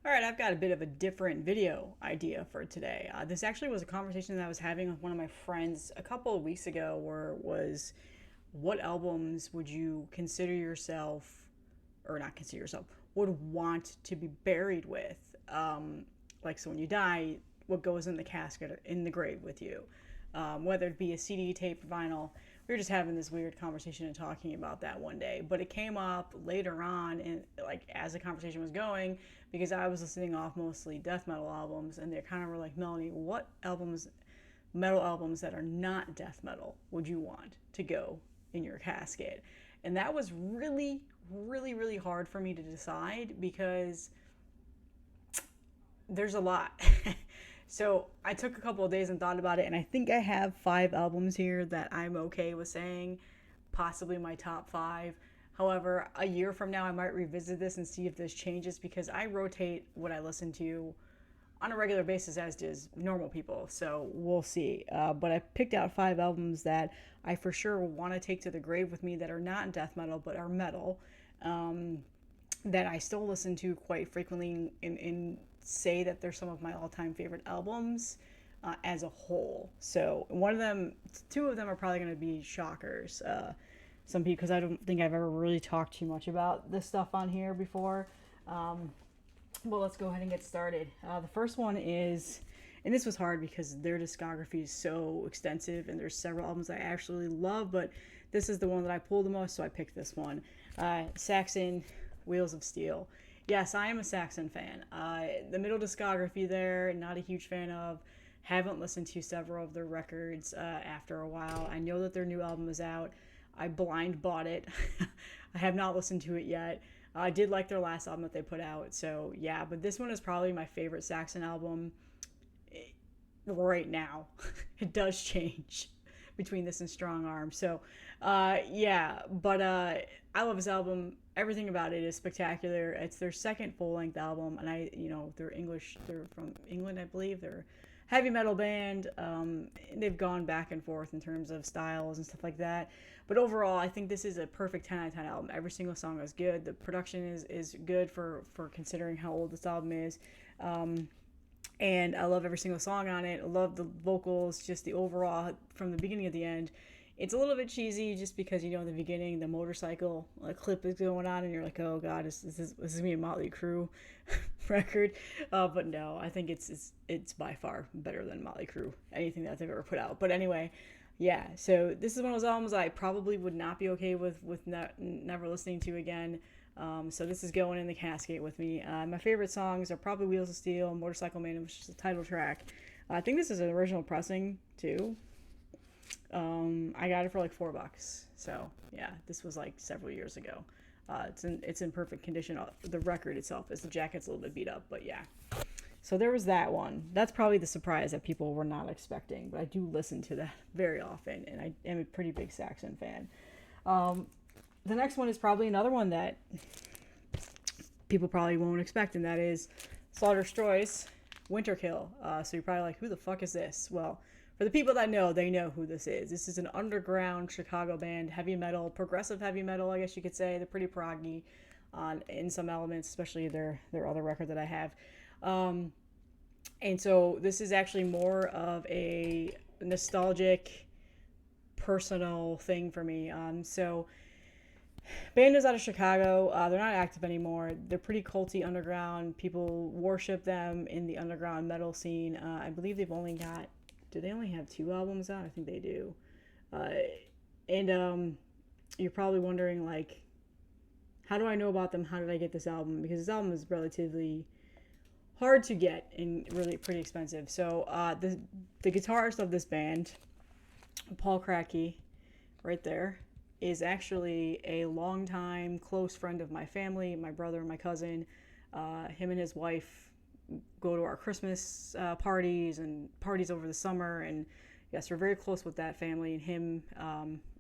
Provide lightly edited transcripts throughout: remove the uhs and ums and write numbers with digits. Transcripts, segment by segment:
All right, I've got a bit of a different video idea for today. This actually was a conversation that I was having with one of my friends a couple of weeks ago, where it was, what albums would you consider yourself, or not consider yourself, would want to be buried with? Like, so when you die, what goes in the casket, in the grave with you? Whether it be a CD, tape, vinyl. We were just having this weird conversation and talking about that one day, but it came up later on, and like as the conversation was going, because I was listening off mostly death metal albums, and they kind of were like, Melanie, what albums, metal albums that are not death metal, would you want to go in your casket? And that was really, really, really hard for me to decide because there's a lot. So I took a couple of days and thought about it, and I think I have 5 albums here that I'm okay with saying possibly my top 5. However, a year from now, I might revisit this and see if this changes, because I rotate what I listen to on a regular basis, as does normal people. So we'll see. But I picked out 5 albums that I for sure want to take to the grave with me, that are not death metal but are metal. That I still listen to quite frequently, and say that they're some of my all-time favorite albums as a whole. So one of them, 2 of them are probably going to be shockers. Some people, because I don't think I've ever really talked too much about this stuff on here before. Well, let's go ahead and get started. The first one is, and this was hard because their discography is so extensive, and there's several albums I actually love, but this is the one that I pulled the most, so I picked this one. Saxon, Wheels of Steel. Yes, I am a Saxon fan. The middle discography there, not a huge fan of. Haven't listened to several of their records after a while. I know that their new album is out. I blind bought it. I have not listened to it yet. I did like their last album that they put out, so yeah, but this one is probably my favorite Saxon album right now. It does change between this and Strong Arm. So, yeah, but I love this album. Everything about it is spectacular. It's their second full length album, and they're English. They're from England, I believe. They're a heavy metal band. They've gone back and forth in terms of styles and stuff like that. But overall, I think this is a perfect 10 out of 10 album. Every single song is good. The production is good for considering how old this album is. And I love every single song on it. I love the vocals, just the overall, from the beginning to the end. It's a little bit cheesy just because, in the beginning, the motorcycle clip is going on, and you're like, oh god, this is going to be a Motley Crue record. But no, I think it's by far better than Motley Crue, anything that they've ever put out. But anyway, yeah, so this is one of those albums I probably would not be okay with never listening to again. So this is going in the casket with me. My favorite songs are probably Wheels of Steel, Motorcycle Man, which is the title track. I think this is an original pressing too. I got it for like $4. So yeah, this was like several years ago. It's in perfect condition. The record itself is, the jacket's a little bit beat up, but yeah. So there was that one. That's probably the surprise that people were not expecting, but I do listen to that very often, and I am a pretty big Saxon fan. The next one is probably another one that people probably won't expect, and that is Slaughter Destroys Winterkill. So you're probably like, who the fuck is this? Well, for the people that know, they know who this is. This is an underground Chicago band, heavy metal, progressive heavy metal, I guess you could say. They're pretty proggy in some elements, especially their other record that I have. And so this is actually more of a nostalgic, personal thing for me. So band is out of Chicago. They're not active anymore. They're pretty culty underground. People worship them in the underground metal scene. I believe they've only got, do they only have 2 albums out? I think they do. And you're probably wondering, like, how do I know about them? How did I get this album? Because this album is relatively hard to get and really pretty expensive. So the guitarist of this band, Paul Cracky, right there, is actually a longtime close friend of my family, my brother and my cousin. Him and his wife go to our Christmas parties and parties over the summer, and yes, we're very close with that family and him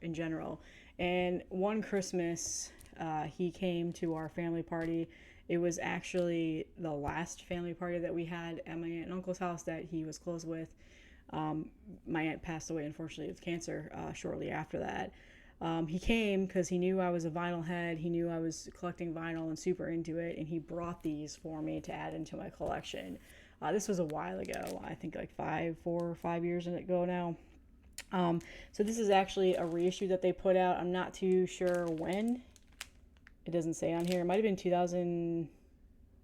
in general. And one Christmas, he came to our family party. It was actually the last family party that we had at my aunt and uncle's house that he was close with. My aunt passed away, unfortunately, of cancer shortly after that. He came because he knew I was a vinyl head. He knew I was collecting vinyl and super into it, and he brought these for me to add into my collection. This was a while ago. I think like 4 or 5 years ago now. So this is actually a reissue that they put out. I'm not too sure when. It doesn't say on here. It might have been 2009.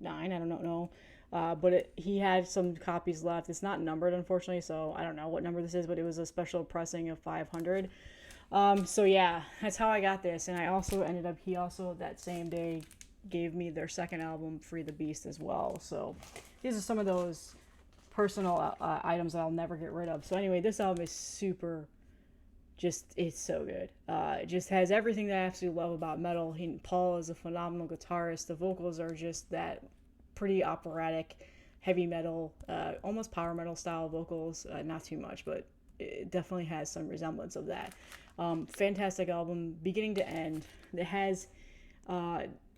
I don't know. But he had some copies left. It's not numbered, unfortunately, so I don't know what number this is, but it was a special pressing of 500. So yeah, that's how I got this. And I also ended up, he also that same day gave me their second album, Free the Beast, as well. So these are some of those personal items that I'll never get rid of. So anyway, this album is super, it's so good. It just has everything that I absolutely love about metal. Paul is a phenomenal guitarist. The vocals are just that pretty operatic, heavy metal, almost power metal style vocals. Not too much, but it definitely has some resemblance of that. Fantastic album, beginning to end. It has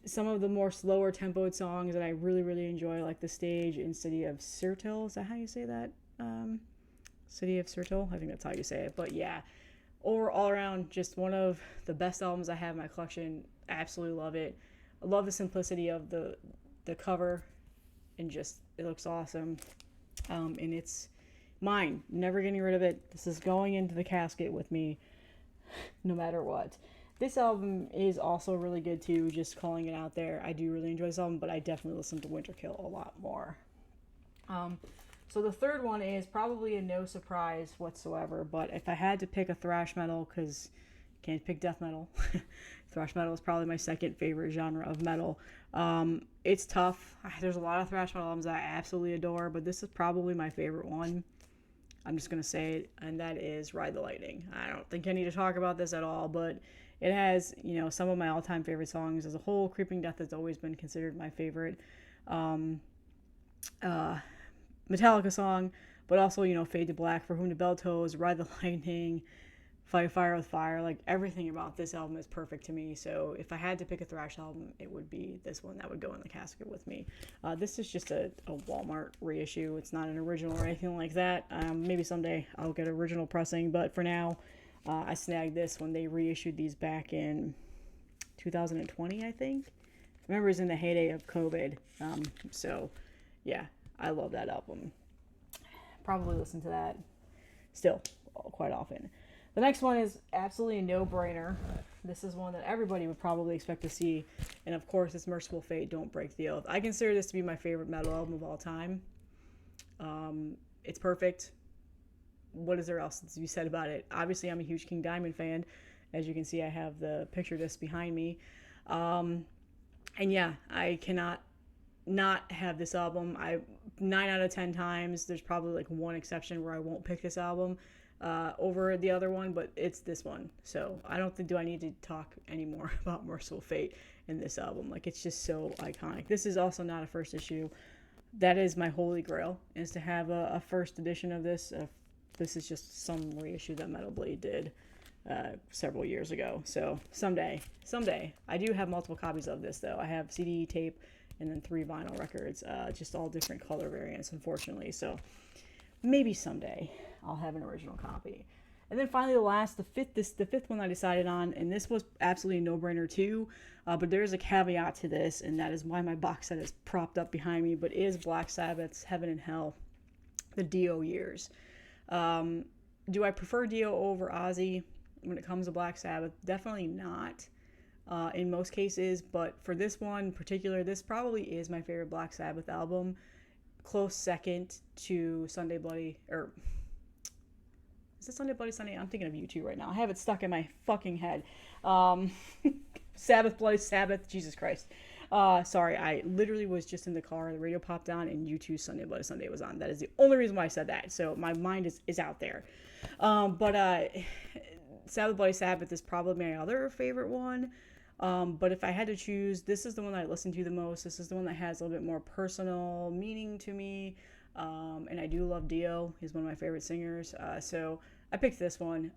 some of the more slower tempoed songs that I really, really enjoy, like The Stage in City of Sirtil. Is that how you say that? City of Sirtil? I think that's how you say it. But yeah, all around, just one of the best albums I have in my collection. Absolutely love it. I love the simplicity of the cover, and just, it looks awesome. And it's mine. Never getting rid of it. This is going into the casket with me no matter what. This album is also really good too, just calling it out there. I do really enjoy this album, but I definitely listen to Winterkill a lot more. So the third one is probably a no surprise whatsoever, but if I had to pick a thrash metal, because can't pick death metal, thrash metal is probably my second favorite genre of metal. It's tough. There's a lot of thrash metal albums that I absolutely adore, but this is probably my favorite one. I'm just going to say it, and that is Ride the Lightning. I don't think I need to talk about this at all, but it has, some of my all-time favorite songs as a whole. Creeping Death has always been considered my favorite Metallica song, but also, Fade to Black, For Whom the Bell Tolls, Ride the Lightning, Fight Fire with Fire. Like, everything about this album is perfect to me. So if I had to pick a thrash album, it would be this one that would go in the casket with me. This is just a Walmart reissue. It's not an original or anything like that. Maybe someday I'll get original pressing, but for now, I snagged this when they reissued these back in 2020, I think. Remember, it was in the heyday of COVID. So yeah, I love that album. Probably listen to that still quite often. The next one is absolutely a no-brainer. This is one that everybody would probably expect to see. And of course, it's Merciful Fate, Don't Break the Oath. I consider this to be my favorite metal album of all time. It's perfect. What is there else to be said about it? Obviously, I'm a huge King Diamond fan. As you can see, I have the picture disc behind me. And yeah, I cannot not have this album. 9 out of 10 times, there's probably like one exception where I won't pick this album over the other one, but it's this one. So I don't think I need to talk anymore about Merciful Fate in this album. Like, it's just so iconic. This is also not a first issue. That is my holy grail, is to have a first edition of this. This is just some reissue that Metal Blade did several years ago. So someday. I do have multiple copies of this, though. I have CD, tape, and then 3 vinyl records, just all different color variants, unfortunately. So maybe someday I'll have an original copy. And then finally, the fifth one I decided on, and this was absolutely a no-brainer too, but there's a caveat to this, and that is why my box set is propped up behind me, but is Black Sabbath's Heaven and Hell, the Dio years. Do I prefer Dio over Ozzy when it comes to Black Sabbath? Definitely not. In most cases, but for this one in particular, this probably is my favorite Black Sabbath album. Close second to Sunday Bloody, or is it Sunday Bloody Sunday? I'm thinking of U2 right now. I have it stuck in my fucking head. Sabbath Bloody Sabbath, Jesus Christ. Sorry, I literally was just in the car, the radio popped on, and U2's Sunday Bloody Sunday was on. That is the only reason why I said that, so my mind is out there. But Sabbath Bloody Sabbath is probably my other favorite one. But if I had to choose, this is the one I listen to the most. This is the one that has a little bit more personal meaning to me. And I do love Dio. He's one of my favorite singers. So I picked this one.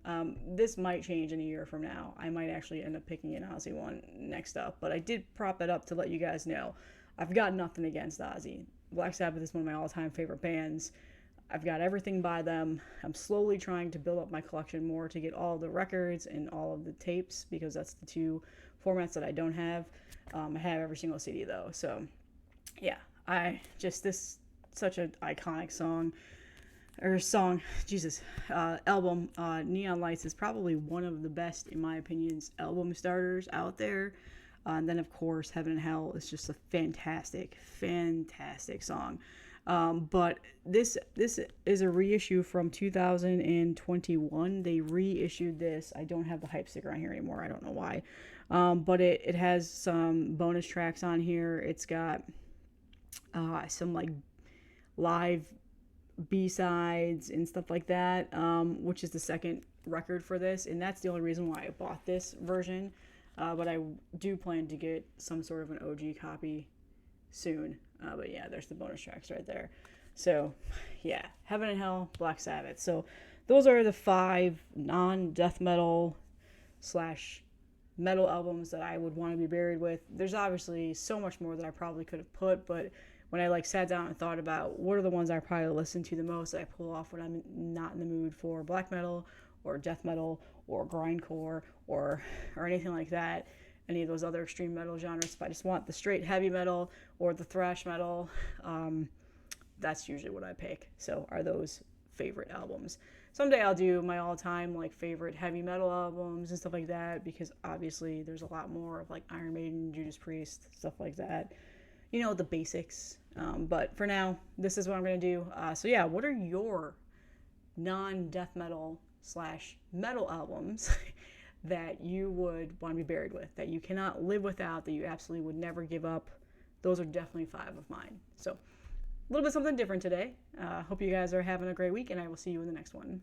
This might change in a year from now. I might actually end up picking an Ozzy one next up. But I did prop that up to let you guys know. I've got nothing against Ozzy. Black Sabbath is one of my all-time favorite bands. I've got everything by them. I'm slowly trying to build up my collection more to get all the records and all of the tapes, because that's the two formats that I don't have. I have every single CD though. So yeah, I just, this such an iconic song, or song, Jesus, album. Neon Lights is probably one of the best, in my opinions, album starters out there. And then, of course, Heaven and Hell is just a fantastic, fantastic song. But this is a reissue from 2021. They reissued this. I don't have the hype sticker on here anymore. I don't know why. But it has some bonus tracks on here. It's got some like live B-sides and stuff like that, which is the second record for this. And that's the only reason why I bought this version. But I do plan to get some sort of an OG copy soon. But yeah, there's the bonus tracks right there. So yeah, Heaven and Hell, Black Sabbath. So those are the 5 non-death metal slash metal albums that I would want to be buried with. There's obviously so much more that I probably could have put, but when I like sat down and thought about what are the ones I probably listen to the most, that I pull off when I'm not in the mood for black metal or death metal or grindcore or anything like that, any of those other extreme metal genres. If I just want the straight heavy metal or the thrash metal, that's usually what I pick. So are those favorite albums. Someday I'll do my all-time like favorite heavy metal albums and stuff like that, because obviously there's a lot more of like Iron Maiden, Judas Priest, stuff like that. You know, the basics. But for now, this is what I'm going to do. So yeah, what are your non-death metal slash metal albums that you would want to be buried with, that you cannot live without, that you absolutely would never give up? Those are definitely 5 of mine. So a little bit something different today. Hope you guys are having a great week, and I will see you in the next one.